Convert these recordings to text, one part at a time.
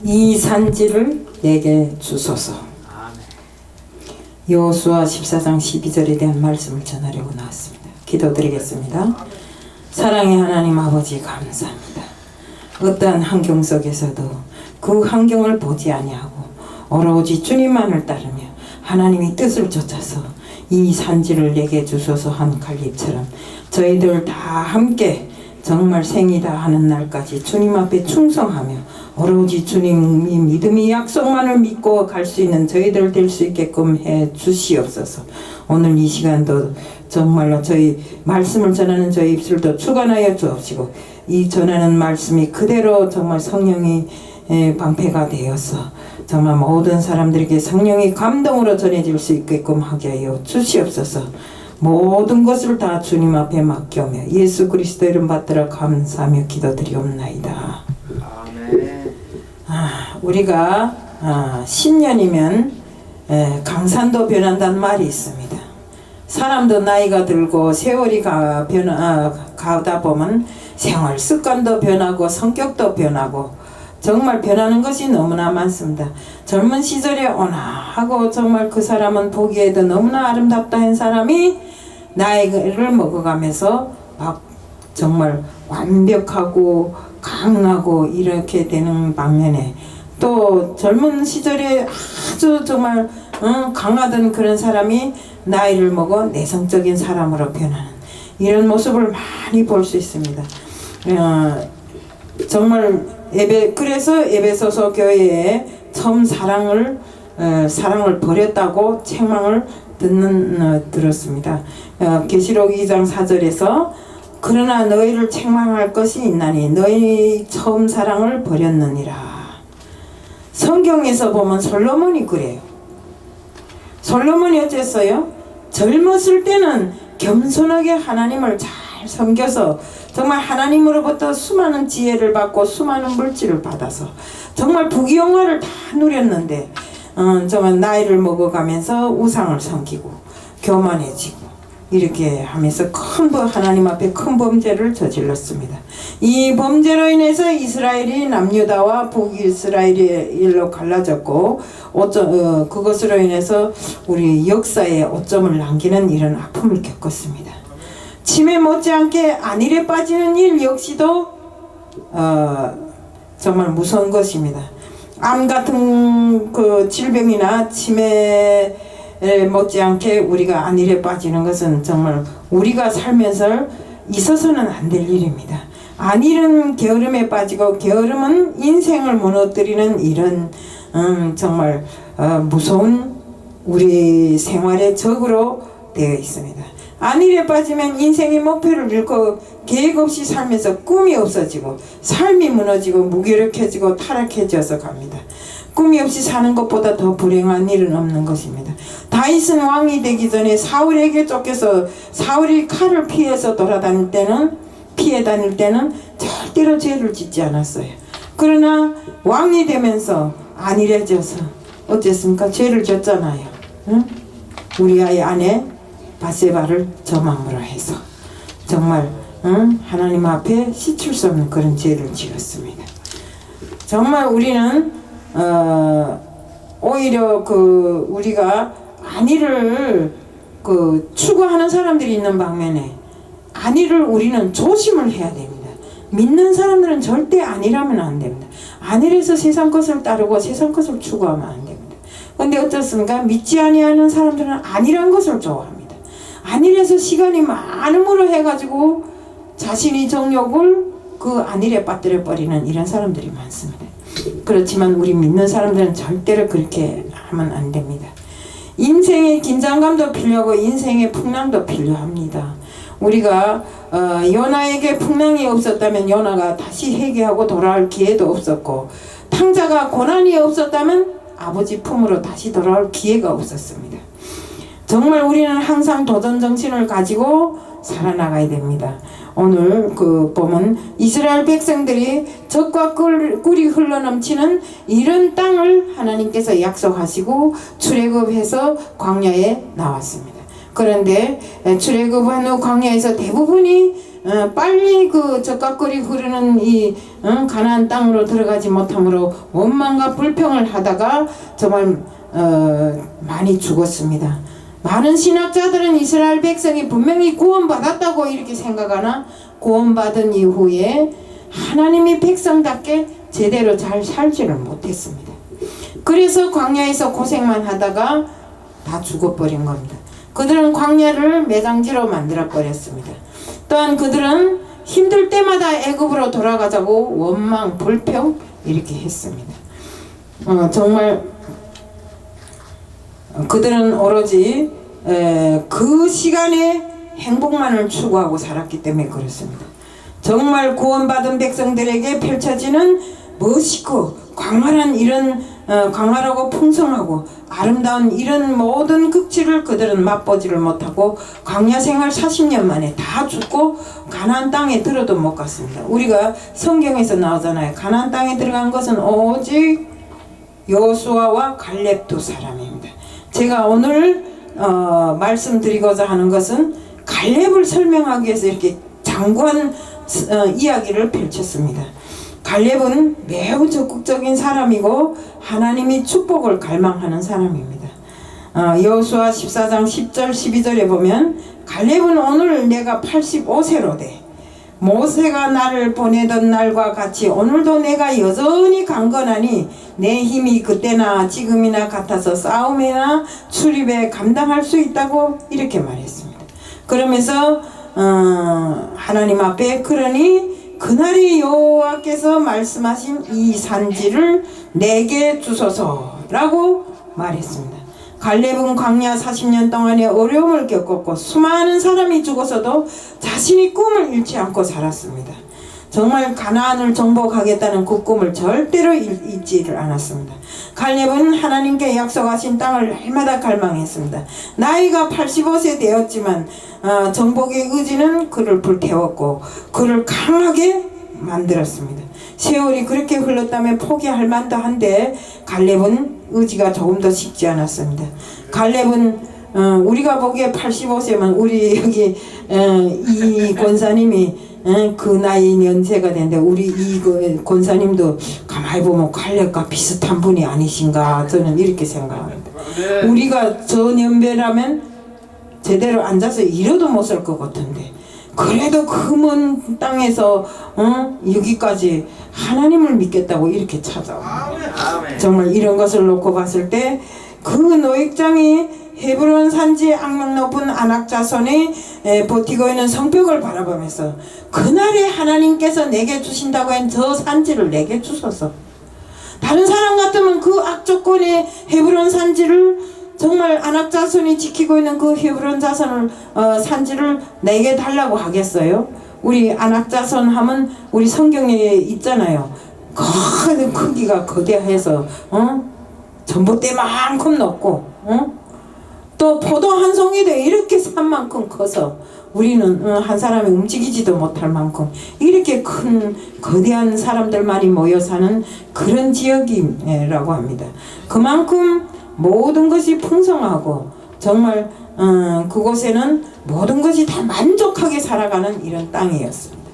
이 산지를 내게 주소서. 여호수아 14장 12절에 대한 말씀을 전하려고 나왔습니다. 기도드리겠습니다. 사랑의 하나님 아버지 감사합니다. 어떠한 환경 속에서도 그 환경을 보지 아니하고 오로지 주님만을 따르며 하나님의 뜻을 쫓아서 이 산지를 내게 주소서 한 갈렙처럼 저희들 다 함께 정말 생이다 하는 날까지 주님 앞에 충성하며 오로지 주님이 믿음의 약속만을 믿고 갈 수 있는 저희들 될 수 있게끔 해 주시옵소서. 오늘 이 시간도 정말로 저희 말씀을 전하는 저희 입술도 주관하여 주옵시고 이 전하는 말씀이 그대로 정말 성령이 방패가 되어서 정말 모든 사람들에게 성령의 감동으로 전해질 수 있게끔 하게 하여 주시옵소서. 모든 것을 다 주님 앞에 맡겨며 예수 그리스도 이름 받들어 감사하며 기도드리옵나이다. 아멘. 우리가 10년이면 강산도 변한다는 말이 있습니다. 사람도 나이가 들고 세월이 가다 보면 생활 습관도 변하고 성격도 변하고 정말 변하는 것이 너무나 많습니다. 젊은 시절에 온화하고 정말 그 사람은 보기에도 너무나 아름답다 한 사람이 나이를 먹어가면서 막 정말 완벽하고 강하고 이렇게 되는 방면에 또 젊은 시절에 아주 정말 강하던 그런 사람이 나이를 먹어 내성적인 사람으로 변하는 이런 모습을 많이 볼 수 있습니다. 정말 그래서 에베소서 교회에 처음 사랑을 버렸다고 책망을 들었습니다. 계시록 2장 4절에서 그러나 너희를 책망할 것이 있나니 너희 처음 사랑을 버렸느니라. 성경에서 보면 솔로몬이 그래요. 솔로몬이 어땠어요? 젊었을 때는 겸손하게 하나님을 잘 섬겨서 정말 하나님으로부터 수많은 지혜를 받고 수많은 물질을 받아서 정말 부귀영화를 다 누렸는데 정말 나이를 먹어가면서 우상을 섬기고 교만해지고 이렇게 하면서 하나님 앞에 큰 범죄를 저질렀습니다. 이 범죄로 인해서 이스라엘이 남유다와 북이스라엘로 갈라졌고 그것으로 인해서 우리 역사에 오점을 남기는 이런 아픔을 겪었습니다. 치매 못지않게 안일에 빠지는 일 역시도 정말 무서운 것입니다. 암 같은 그 질병이나 치매 못지않게 우리가 안일에 빠지는 것은 정말 우리가 살면서 있어서는 안 될 일입니다. 안일은 게으름에 빠지고 게으름은 인생을 무너뜨리는 이런 정말 무서운 우리 생활의 적으로 되어 있습니다. 안일에 빠지면 인생의 목표를 잃고 계획 없이 살면서 꿈이 없어지고 삶이 무너지고 무기력해지고 타락해져서 갑니다. 꿈이 없이 사는 것보다 더 불행한 일은 없는 것입니다. 다윗은 왕이 되기 전에 사울에게 쫓겨서 사울이 칼을 피해 다닐 때는 절대로 죄를 짓지 않았어요. 그러나 왕이 되면서 안일해져서 어쨌습니까? 죄를 졌잖아요. 응? 우리아의 아내 바세바를 저맘으로 해서 정말 하나님 앞에 씻을 수 없는 그런 죄를 지었습니다. 정말 우리는 오히려 우리가 안일을 추구하는 사람들이 있는 방면에 안일을 우리는 조심을 해야 됩니다. 믿는 사람들은 절대 안일하면 안 됩니다. 안일해서 세상 것을 따르고 세상 것을 추구하면 안 됩니다. 근데 어떻습니까? 믿지 아니하는 사람들은 안일한 것을 좋아합니다. 안일해서 시간이 많음으로 해가지고 자신의 정욕을 그 안일에 빠뜨려 버리는 이런 사람들이 많습니다. 그렇지만 우리 믿는 사람들은 절대로 그렇게 하면 안 됩니다. 인생의 긴장감도 필요하고 인생의 풍랑도 필요합니다. 우리가 요나에게 풍랑이 없었다면 요나가 다시 회개하고 돌아올 기회도 없었고 탕자가 고난이 없었다면 아버지 품으로 다시 돌아올 기회가 없었습니다. 정말 우리는 항상 도전 정신을 가지고 살아나가야 됩니다. 오늘 보면 이스라엘 백성들이 젖과 꿀이 흘러넘치는 이런 땅을 하나님께서 약속하시고 출애굽해서 광야에 나왔습니다. 그런데 출애굽한 후 광야에서 대부분이 빨리 그 적각거리 흐르는 이 가나안 땅으로 들어가지 못함으로 원망과 불평을 하다가 정말 많이 죽었습니다. 많은 신학자들은 이스라엘 백성이 분명히 구원받았다고 이렇게 생각하나 구원받은 이후에 하나님이 백성답게 제대로 잘 살지를 못했습니다. 그래서 광야에서 고생만 하다가 다 죽어버린 겁니다. 그들은 광야를 매장지로 만들어 버렸습니다. 또한 그들은 힘들 때마다 애굽으로 돌아가자고 원망, 불평 이렇게 했습니다. 정말 그들은 오로지 그 시간에 행복만을 추구하고 살았기 때문에 그렇습니다. 정말 구원받은 백성들에게 펼쳐지는 멋있고 광활한 이런 광활하고 풍성하고 아름다운 이런 모든 극치를 그들은 맛보지를 못하고 광야 생활 40년 만에 다 죽고 가나안 땅에 들어도 못 갔습니다. 우리가 성경에서 나오잖아요. 가나안 땅에 들어간 것은 오직 여호수아와 갈렙 두 사람입니다. 제가 오늘 말씀드리고자 하는 것은 갈렙을 설명하기 위해서 이렇게 장구한 이야기를 펼쳤습니다. 갈렙은 매우 적극적인 사람이고 하나님이 축복을 갈망하는 사람입니다. 여호수아 14장 10절 12절에 보면 갈렙은 오늘 내가 85세로 돼 모세가 나를 보내던 날과 같이 오늘도 내가 여전히 강건하니 내 힘이 그때나 지금이나 같아서 싸움이나 출입에 감당할 수 있다고 이렇게 말했습니다. 그러면서 하나님 앞에 그러니 그날이 여호와께서 말씀하신 이 산지를 내게 주소서라고 말했습니다. 갈렙은 광야 40년 동안의 어려움을 겪었고 수많은 사람이 죽어서도 자신이 꿈을 잃지 않고 살았습니다. 정말 가나안을 정복하겠다는 그 꿈을 절대로 잊지를 않았습니다. 갈렙은 하나님께 약속하신 땅을 날마다 갈망했습니다. 나이가 85세 되었지만 정복의 의지는 그를 불태웠고 그를 강하게 만들었습니다. 세월이 그렇게 흘렀다면 포기할 만도 한데 갈렙은 의지가 조금 더 식지 않았습니다. 갈렙은 우리가 보기에 85세면 우리 여기 이 권사님이 그 나이 연세가 되는데 우리 이 권사님도 가만히 보면 갈렙과 비슷한 분이 아니신가 저는 이렇게 생각합니다. 우리가 저 연배라면 제대로 앉아서 이러도 못 살 것 같은데 그래도 그 먼 땅에서 여기까지 하나님을 믿겠다고 이렇게 찾아옵니다. 정말 이런 것을 놓고 봤을 때 그 노획장이 헤브론 산지 악명 높은 아낙 자손이 버티고 있는 성벽을 바라보면서 그날에 하나님께서 내게 주신다고 한 저 산지를 내게 주소서. 다른 사람 같으면 그 악조건의 헤브론 산지를 정말 아낙 자손이 지키고 있는 그 헤브론 자손을 산지를 내게 달라고 하겠어요? 우리 아낙 자손 하면 우리 성경에 있잖아요. 큰 크기가 거대해서 전봇대만큼 높고 또 포도 한 송이도 이렇게 산만큼 커서 우리는 한 사람이 움직이지도 못할 만큼 이렇게 큰 거대한 사람들만이 모여 사는 그런 지역이라고 합니다. 그만큼 모든 것이 풍성하고 정말 그곳에는 모든 것이 다 만족하게 살아가는 이런 땅이었습니다.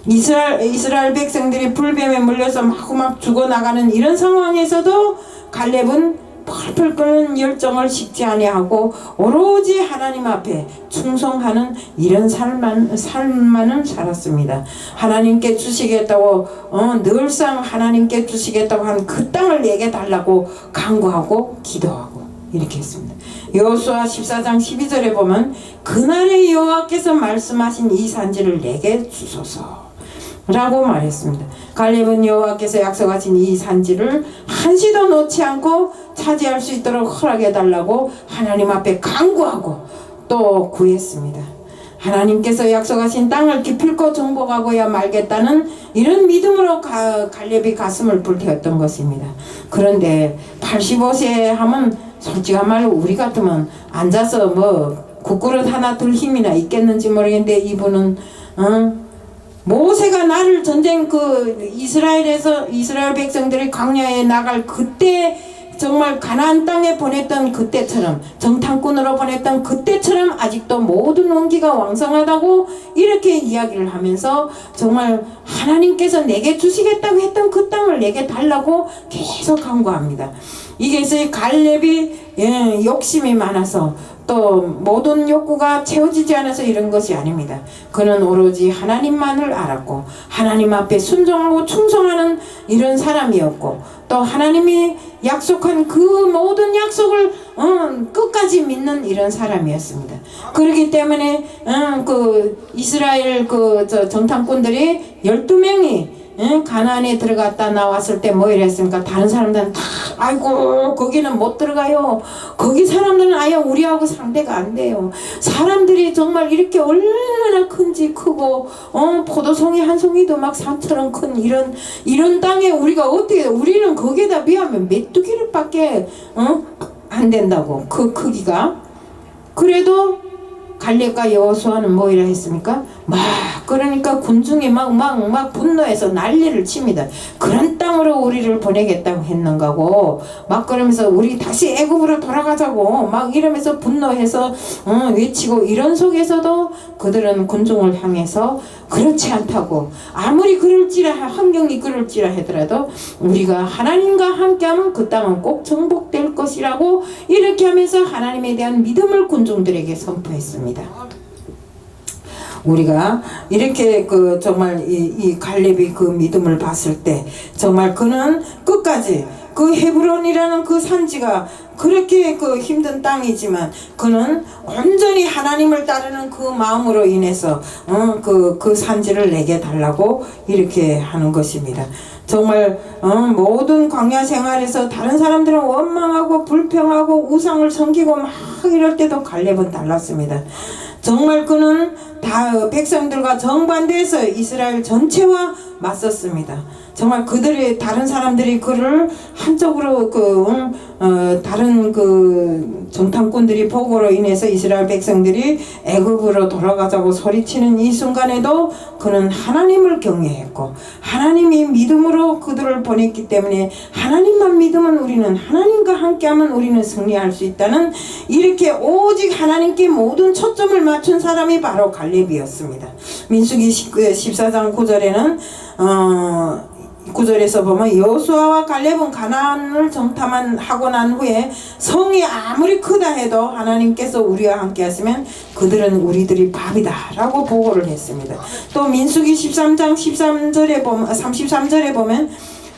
이스라엘 백성들이 불뱀에 물려서 마구막 죽어나가는 이런 상황에서도 갈렙은 펄펄 끓는 열정을 식지 아니하고 오로지 하나님 앞에 충성하는 이런 삶만을 살았습니다. 하나님께 주시겠다고 늘상 하나님께 주시겠다고 한 그 땅을 내게 달라고 간구하고 기도하고 이렇게 했습니다. 여호수아 14장 12절에 보면 그날에 여호와께서 말씀하신 이 산지를 내게 주소서 라고 말했습니다. 갈렙은 여호와께서 약속하신 이 산지를 한시도 놓지 않고 차지할 수 있도록 허락해달라고 하나님 앞에 간구하고 또 구했습니다. 하나님께서 약속하신 땅을 기필코 정복하고야 말겠다는 이런 믿음으로 갈렙이 가슴을 불태웠던 것입니다. 그런데 85세 하면 솔직한 말로 우리 같으면 앉아서 뭐 국그릇 하나 들 힘이나 있겠는지 모르겠는데 이분은 모세가 나를 전쟁 이스라엘 백성들이 광야에 나갈 그때 정말 가나안 땅에 보냈던 그때처럼, 정탐꾼으로 보냈던 그때처럼 아직도 모든 원기가 왕성하다고 이렇게 이야기를 하면서 정말 하나님께서 내게 주시겠다고 했던 그 땅을 내게 달라고 계속 간구합니다. 이게 갈렙이 욕심이 많아서 또 모든 욕구가 채워지지 않아서 이런 것이 아닙니다. 그는 오로지 하나님만을 알았고 하나님 앞에 순종하고 충성하는 이런 사람이었고, 또 하나님이 약속한 그 모든 약속을 끝까지 믿는 이런 사람이었습니다. 그렇기 때문에 그 이스라엘 정탐꾼들이 12명이 가나안에 들어갔다 나왔을 때 뭐 이랬습니까? 다른 사람들은 다 아이고 거기는 못 들어가요. 거기 사람들은 아예 우리하고 상대가 안 돼요. 사람들이 정말 이렇게 얼마나 큰지 크고 포도송이 한 송이도 막 산처럼 큰 이런 땅에 우리가 어떻게, 우리는 거기에다 비하면 메뚜기밖에 안 된다고, 그 크기가. 그래도 갈렙과 여호수아는 뭐 이라 했습니까? 그러니까 군중이 막 분노해서 난리를 칩니다. 그런 땅으로 우리를 보내겠다고 했는가고 막 그러면서 우리 다시 애굽으로 돌아가자고 막 이러면서 분노해서 외치고, 이런 속에서도 그들은 군중을 향해서 그렇지 않다고, 아무리 환경이 그럴지라 하더라도 우리가 하나님과 함께하면 그 땅은 꼭 정복될 것이라고 이렇게 하면서 하나님에 대한 믿음을 군중들에게 선포했습니다. 우리가 이렇게 정말 이 갈렙이 그 믿음을 봤을 때 정말 그는 끝까지 그 헤브론이라는 그 산지가 그렇게 힘든 땅이지만 그는 온전히 하나님을 따르는 그 마음으로 인해서 그 산지를 내게 달라고 이렇게 하는 것입니다. 정말 모든 광야 생활에서 다른 사람들은 원망하고 불평하고 우상을 섬기고 막 이럴 때도 갈렙은 달랐습니다. 정말 그는 다 백성들과 정반대해서 이스라엘 전체와 맞섰습니다. 정말 그들이, 다른 사람들이 그를 한쪽으로 다른 정탐꾼들이 보고로 인해서 이스라엘 백성들이 애굽으로 돌아가자고 소리치는 이 순간에도 그는 하나님을 경외했고 하나님이 믿음으로 그들을 보냈기 때문에 하나님만 믿으면 우리는, 하나님과 함께하면 우리는 승리할 수 있다는, 이렇게 오직 하나님께 모든 초점을 맞춘 사람이 바로 갈렙이었습니다. 민수기 14장 9절에는 9절에서 보면 여호수아와 갈렙은 가나안을 정탐하고 난 후에 성이 아무리 크다 해도 하나님께서 우리와 함께 하시면 그들은 우리들이 밥이다 라고 보고를 했습니다. 또 민수기 13장 33절에 보면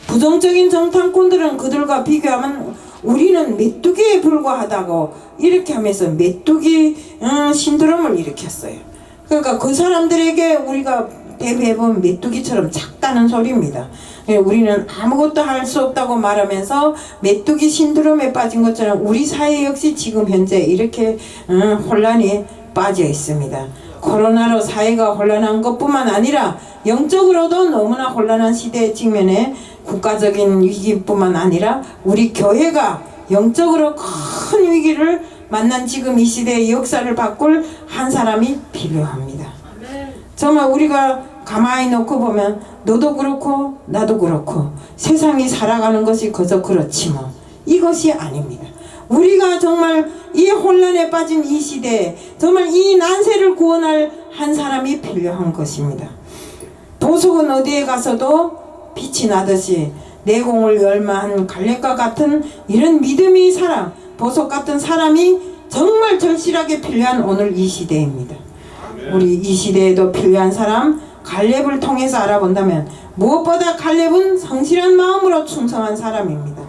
부정적인 정탐꾼들은 그들과 비교하면 우리는 메뚜기에 불과하다고 이렇게 하면서 메뚜기 신드롬을 일으켰어요. 그러니까 그 사람들에게 우리가 대부분 메뚜기처럼 작다는 소리입니다. 우리는 아무것도 할 수 없다고 말하면서 메뚜기 신드롬에 빠진 것처럼 우리 사회 역시 지금 현재 이렇게 혼란이 빠져 있습니다. 코로나로 사회가 혼란한 것뿐만 아니라 영적으로도 너무나 혼란한 시대에 직면해 국가적인 위기뿐만 아니라 우리 교회가 영적으로 큰 위기를 만난 지금 이 시대의 역사를 바꿀 한 사람이 필요합니다. 정말 우리가 가만히 놓고 보면 너도 그렇고 나도 그렇고 세상이 살아가는 것이 그저 그렇지 뭐, 이것이 아닙니다. 우리가 정말 이 혼란에 빠진 이 시대에 정말 이 난세를 구원할 한 사람이 필요한 것입니다. 보석은 어디에 가서도 빛이 나듯이 내공을 열마한 갈렙과 같은 이런 믿음의 사람, 보석 같은 사람이 정말 절실하게 필요한 오늘 이 시대입니다. 우리 이 시대에도 필요한 사람 갈렙을 통해서 알아본다면 무엇보다 갈렙은 성실한 마음으로 충성한 사람입니다.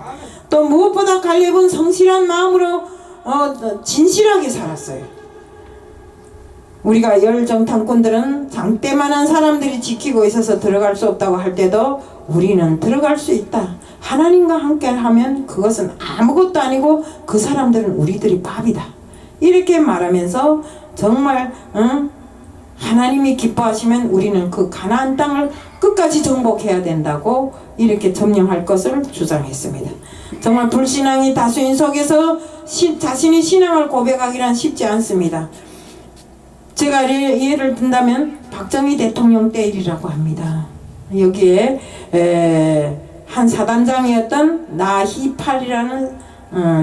또 무엇보다 갈렙은 성실한 마음으로 진실하게 살았어요. 우리가 열정탐꾼들은 장대만한 사람들이 지키고 있어서 들어갈 수 없다고 할 때도 우리는 들어갈 수 있다. 하나님과 함께 하면 그것은 아무것도 아니고 그 사람들은 우리들이 밥이다. 이렇게 말하면서 정말 하나님이 기뻐하시면 우리는 그 가나안 땅을 끝까지 정복해야 된다고 이렇게 점령할 것을 주장했습니다. 정말 불신앙이 다수인 속에서 자신의 신앙을 고백하기란 쉽지 않습니다. 제가 예를 든다면 박정희 대통령 때 일이라고 합니다. 여기에 한 사단장이었던 나희팔이라는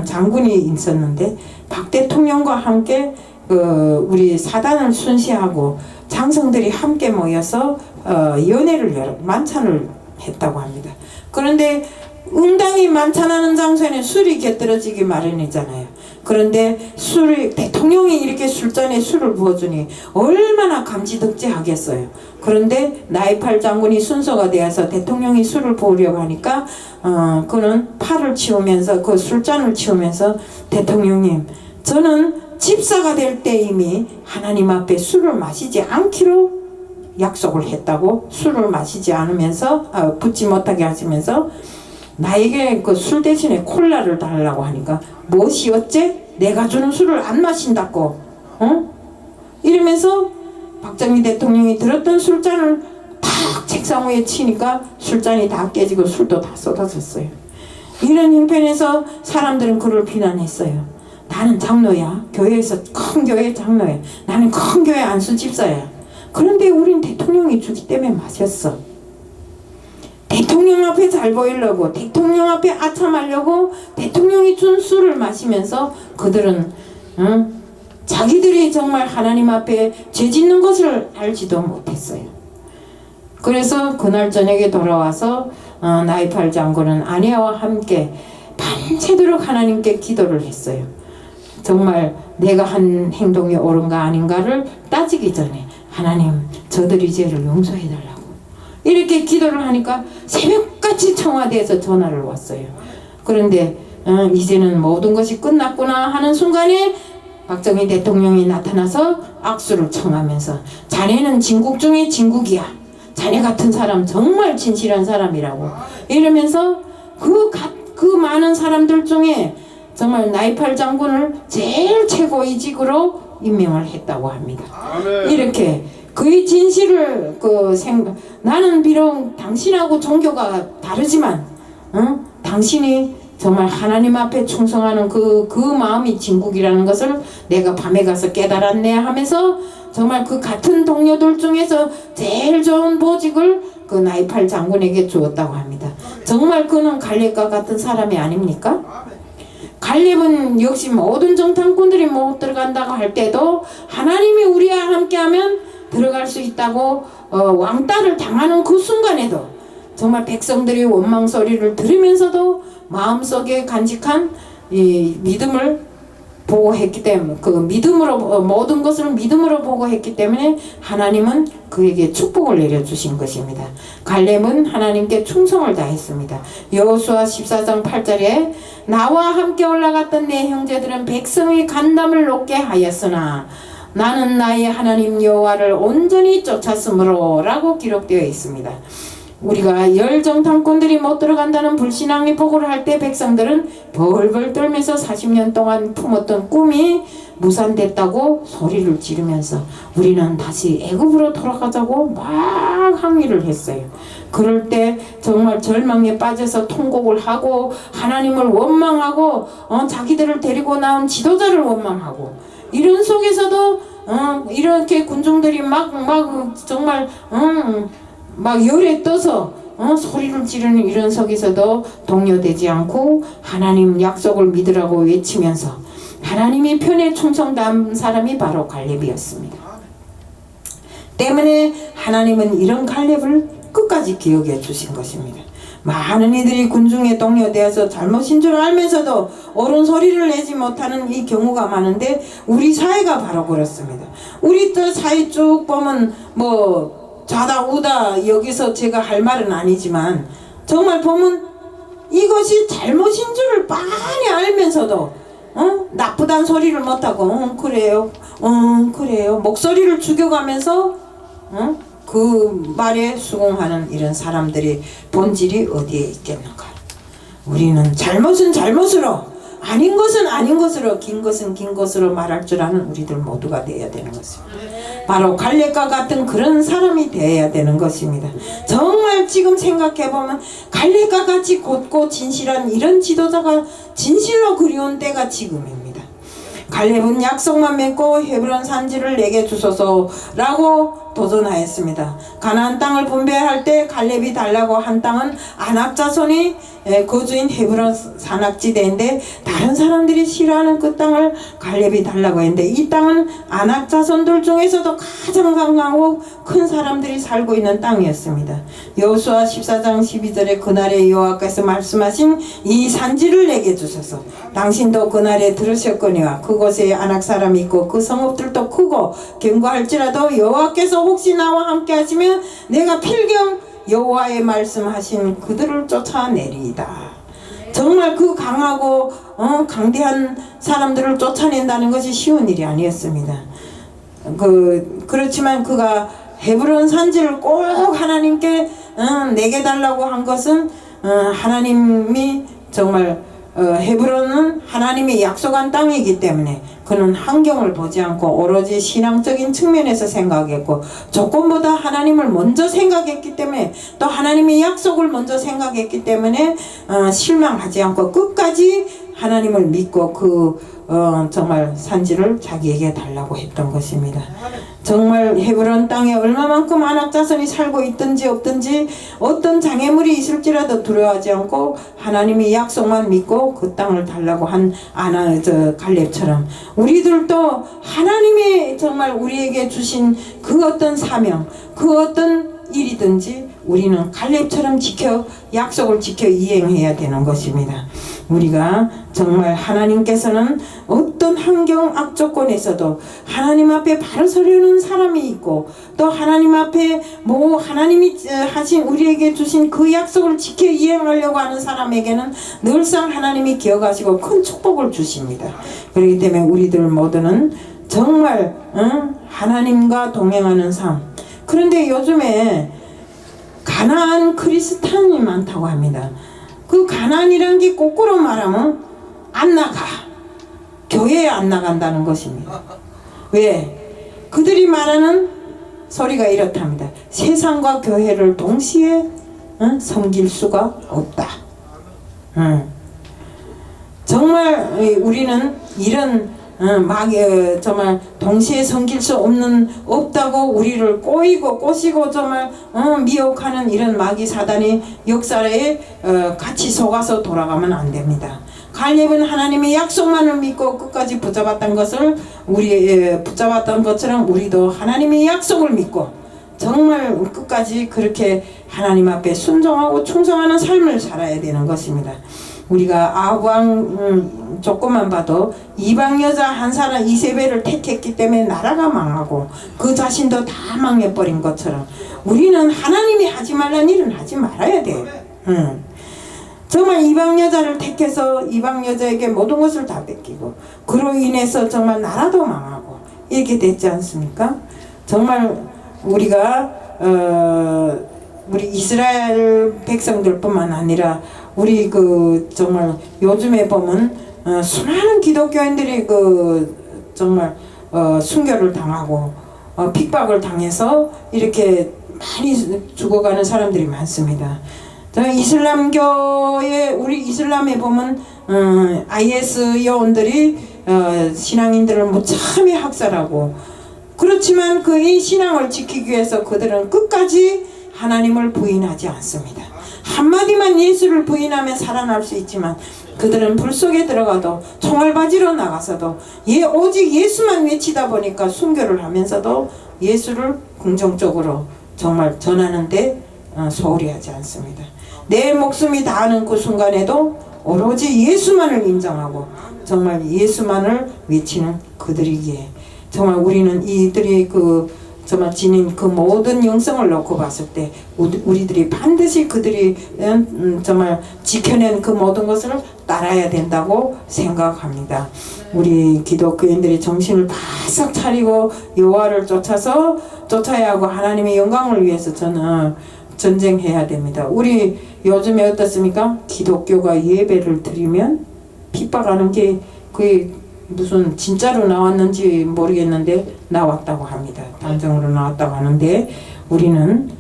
장군이 있었는데 박 대통령과 함께 우리 사단을 순시하고 장성들이 함께 모여서 연회를 만찬을 했다고 합니다. 그런데 응당이 만찬하는 장소에는 술이 곁들여지기 마련이잖아요. 그런데 대통령이 이렇게 술잔에 술을 부어주니 얼마나 감지덕지하겠어요. 그런데 나이팔 장군이 순서가 되어서 대통령이 술을 부으려고 하니까 그는 팔을 치우면서 그 술잔을 치우면서 대통령님, 저는 집사가 될 때 이미 하나님 앞에 술을 마시지 않기로 약속을 했다고, 술을 마시지 않으면서 붙지 못하게 하시면서 나에게 그 술 대신에 콜라를 달라고 하니까 무엇이 어째? 내가 주는 술을 안 마신다고, 이러면서 박정희 대통령이 들었던 술잔을 탁 책상 위에 치니까 술잔이 다 깨지고 술도 다 쏟아졌어요. 이런 형편에서 사람들은 그를 비난했어요. 나는 장로야. 교회에서 큰 교회 장로야. 나는 큰 교회 안수 집사야. 그런데 우린 대통령이 주기 때문에 마셨어. 대통령 앞에 잘 보이려고, 대통령 앞에 아참하려고 대통령이 준 술을 마시면서 그들은 자기들이 정말 하나님 앞에 죄 짓는 것을 알지도 못했어요. 그래서 그날 저녁에 돌아와서 나이팔 장군은 아내와 함께 밤새도록 하나님께 기도를 했어요. 정말 내가 한 행동이 옳은가 아닌가를 따지기 전에 하나님, 저들이 죄를 용서해달라고 이렇게 기도를 하니까 새벽같이 청와대에서 전화를 왔어요. 그런데 이제는 모든 것이 끝났구나 하는 순간에 박정희 대통령이 나타나서 악수를 청하면서 자네는 진국 중에 진국이야. 자네 같은 사람 정말 진실한 사람이라고 이러면서 그 많은 사람들 중에 정말 나이팔 장군을 제일 최고위직으로 임명을 했다고 합니다. 아멘. 이렇게 그의 진실을 나는 비록 당신하고 종교가 다르지만 당신이 정말 하나님 앞에 충성하는 그 마음이 진국이라는 것을 내가 밤에 가서 깨달았네 하면서 정말 그 같은 동료들 중에서 제일 좋은 보직을 그 나이팔 장군에게 주었다고 합니다. 정말 그는 갈렙과 같은 사람이 아닙니까? 갈렙은 역시 모든 정탐꾼들이 못 들어간다고 할 때도 하나님이 우리와 함께하면 들어갈 수 있다고 왕따를 당하는 그 순간에도 정말 백성들이 원망 소리를 들으면서도 마음속에 간직한 이 믿음을 보고했기 때문에 그 믿음으로 모든 것을 믿음으로 보고했기 때문에 하나님은 그에게 축복을 내려주신 것입니다. 갈렙은 하나님께 충성을 다했습니다. 여호수아 14장 8절에 나와 함께 올라갔던 내 형제들은 백성의 간담을 높게 하였으나 나는 나의 하나님 여호와를 온전히 쫓았으므로 라고 기록되어 있습니다. 우리가 열정탐꾼들이 못 들어간다는 불신앙의 보고를 할 때 백성들은 벌벌 떨면서 40년 동안 품었던 꿈이 무산됐다고 소리를 지르면서 우리는 다시 애굽으로 돌아가자고 막 항의를 했어요. 그럴 때 정말 절망에 빠져서 통곡을 하고 하나님을 원망하고 자기들을 데리고 나온 지도자를 원망하고 이런 속에서도 이렇게 군중들이 막 정말 막 열에 떠서 소리를 지르는 이런 속에서도 동요되지 않고 하나님 약속을 믿으라고 외치면서 하나님이 편에 충성한 사람이 바로 갈렙이었습니다. 때문에 하나님은 이런 갈렙을 끝까지 기억해 주신 것입니다. 많은 이들이 군중에 동요되어서 잘못인 줄 알면서도 옳은 소리를 내지 못하는 이 경우가 많은데 우리 사회가 바로 그렇습니다. 우리 또 사회 쭉 보면 좌다 우다 여기서 제가 할 말은 아니지만 정말 보면 이것이 잘못인 줄을 빤히 알면서도 나쁘단 소리를 못하고 그래요 그래요 목소리를 죽여가면서 그 말에 수긍하는 이런 사람들이 본질이 어디에 있겠는가. 우리는 잘못은 잘못으로 아닌 것은 아닌 것으로 긴 것은 긴 것으로 말할 줄 아는 우리들 모두가 되어야 되는 것입니다. 바로 갈렙과 같은 그런 사람이 되어야 되는 것입니다. 정말 지금 생각해보면 갈렙과 같이 곧고 진실한 이런 지도자가 진실로 그리운 때가 지금입니다. 갈렙은 약속만 맺고 헤브론 산지를 내게 주소서라고 도전하였습니다. 가나안 땅을 분배할 때 갈렙이 달라고 한 땅은 아낙 자손이 거주인 헤브론 산악지대인데 다른 사람들이 싫어하는 그 땅을 갈렙이 달라고 했는데 이 땅은 아낙 자손들 중에서도 가장 강하고 큰 사람들이 살고 있는 땅이었습니다. 여호수아 14장 12절에 그날에 여호와께서 말씀하신 이 산지를 내게 주소서. 당신도 그날에 들으셨거니와 그곳에 아낙 사람이 있고 그 성읍들도 크고 견고할지라도 여호와께서 혹시 나와 함께 하시면 내가 필경 여호와의 말씀하신 그들을 쫓아내리이다. 정말 그 강하고 강대한 사람들을 쫓아낸다는 것이 쉬운 일이 아니었습니다. 그렇지만 그가 헤브론 산지를 꼭 하나님께 내게 달라고 한 것은 하나님이 정말 헤브론은 하나님이 약속한 땅이기 때문에 그는 환경을 보지 않고 오로지 신앙적인 측면에서 생각했고 조건보다 하나님을 먼저 생각했기 때문에 또 하나님의 약속을 먼저 생각했기 때문에 실망하지 않고 끝까지 하나님을 믿고 정말 산지를 자기에게 달라고 했던 것입니다. 정말 헤브론 땅에 얼마만큼 아낙 자손이 살고 있든지 없든지 어떤 장애물이 있을지라도 두려워하지 않고 하나님의 약속만 믿고 그 땅을 달라고 한 갈렙처럼 우리들도 하나님이 정말 우리에게 주신 그 어떤 사명, 그 어떤 일이든지 우리는 갈렙처럼 약속을 지켜 이행해야 되는 것입니다. 우리가 정말 하나님께서는 어떤 환경 악조건에서도 하나님 앞에 바로 서려는 사람이 있고 또 하나님 앞에 하나님이 하신 우리에게 주신 그 약속을 지켜 이행하려고 하는 사람에게는 늘상 하나님이 기억하시고 큰 축복을 주십니다. 그렇기 때문에 우리들 모두는 정말 하나님과 동행하는 삶. 그런데 요즘에 가나안 크리스찬이 많다고 합니다. 그 가나안이라는 게 거꾸로 말하면 안 나가. 교회에 안 나간다는 것입니다. 왜? 그들이 말하는 소리가 이렇답니다. 세상과 교회를 동시에 섬길 수가 없다. 정말 우리는 이런 정말 동시에 섬길 수 없다고 우리를 꼬시고 정말 미혹하는 이런 마귀 사단이 역사에 같이 속아서 돌아가면 안 됩니다. 갈렙은 하나님의 약속만을 믿고 끝까지 붙잡았던 것처럼 우리도 하나님의 약속을 믿고 정말 끝까지 그렇게 하나님 앞에 순종하고 충성하는 삶을 살아야 되는 것입니다. 우리가 아브왕 조건만 봐도 이방 여자 한 사람 이세벨을 택했기 때문에 나라가 망하고 그 자신도 다 망해버린 것처럼 우리는 하나님이 하지 말라는 일은 하지 말아야 돼요. 정말 이방 여자를 택해서 이방 여자에게 모든 것을 다 뺏기고 그로 인해서 정말 나라도 망하고 이렇게 됐지 않습니까? 정말 우리가 우리 이스라엘 백성들뿐만 아니라 우리 정말 요즘에 보면 수많은 기독교인들이 정말 순교를 당하고 핍박을 당해서 이렇게 많이 죽어가는 사람들이 많습니다. 이슬람교에 우리 이슬람에 보면 IS 요원들이 신앙인들을 무참히 학살하고 그렇지만 이 신앙을 지키기 위해서 그들은 끝까지 하나님을 부인하지 않습니다. 한마디만 예수를 부인하면 살아날 수 있지만 그들은 불 속에 들어가도 총알바지로 나가서도 오직 예수만 외치다 보니까 순교를 하면서도 예수를 긍정적으로 정말 전하는데 소홀히 하지 않습니다. 내 목숨이 다하는 그 순간에도 오로지 예수만을 인정하고 정말 예수만을 외치는 그들이기에 정말 우리는 이들이 정말 지닌 그 모든 영성을 놓고 봤을 때 우리들이 반드시 그들이 정말 지켜낸 그 모든 것을 따라야 된다고 생각합니다. 우리 기독교인들이 정신을 바싹 차리고 여호와를 쫓아야 하고 하나님의 영광을 위해서 저는 전쟁해야 됩니다. 우리 요즘에 어떻습니까? 기독교가 예배를 드리면 핍박하는 게 그게 무슨 진짜로 나왔는지 모르겠는데 나왔다고 합니다. 단정으로 나왔다고 하는데 우리는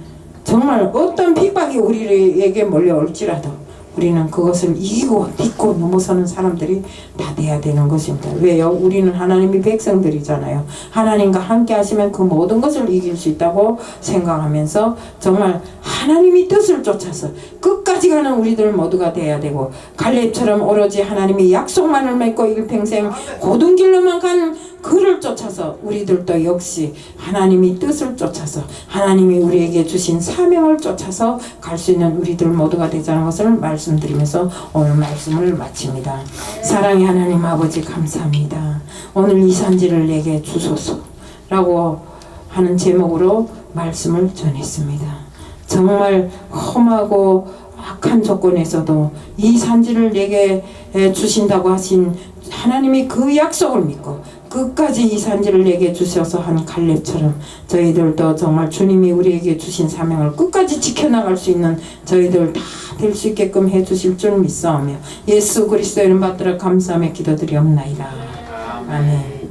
정말 어떤 핍박이 우리에게 몰려올지라도 우리는 그것을 이기고 믿고 넘어서는 사람들이 다 돼야 되는 것입니다. 왜요? 우리는 하나님의 백성들이잖아요. 하나님과 함께 하시면 그 모든 것을 이길 수 있다고 생각하면서 정말 하나님의 뜻을 쫓아서 끝까지 가는 우리들 모두가 돼야 되고, 갈렙처럼 오로지 하나님의 약속만을 맺고 일평생 고든 길로만 간 그를 쫓아서 우리들도 역시 하나님의 뜻을 쫓아서 하나님이 우리에게 주신 사명을 쫓아서 갈 수 있는 우리들 모두가 되자는 것을 말씀드리면서 오늘 말씀을 마칩니다. 사랑의 하나님 아버지, 감사합니다. 오늘 이 산지를 내게 주소서 라고 하는 제목으로 말씀을 전했습니다. 정말 험하고 악한 조건에서도 이 산지를 내게 주신다고 하신 하나님이 그 약속을 믿고 끝까지 이 산지를 내게 주셔서 한 갈렙처럼 저희들도 정말 주님이 우리에게 주신 사명을 끝까지 지켜나갈 수 있는 저희들 다 될 수 있게끔 해주실 줄 믿사오며 예수 그리스도의 이름 받들어 감사하며 기도드리옵나이다. 아멘.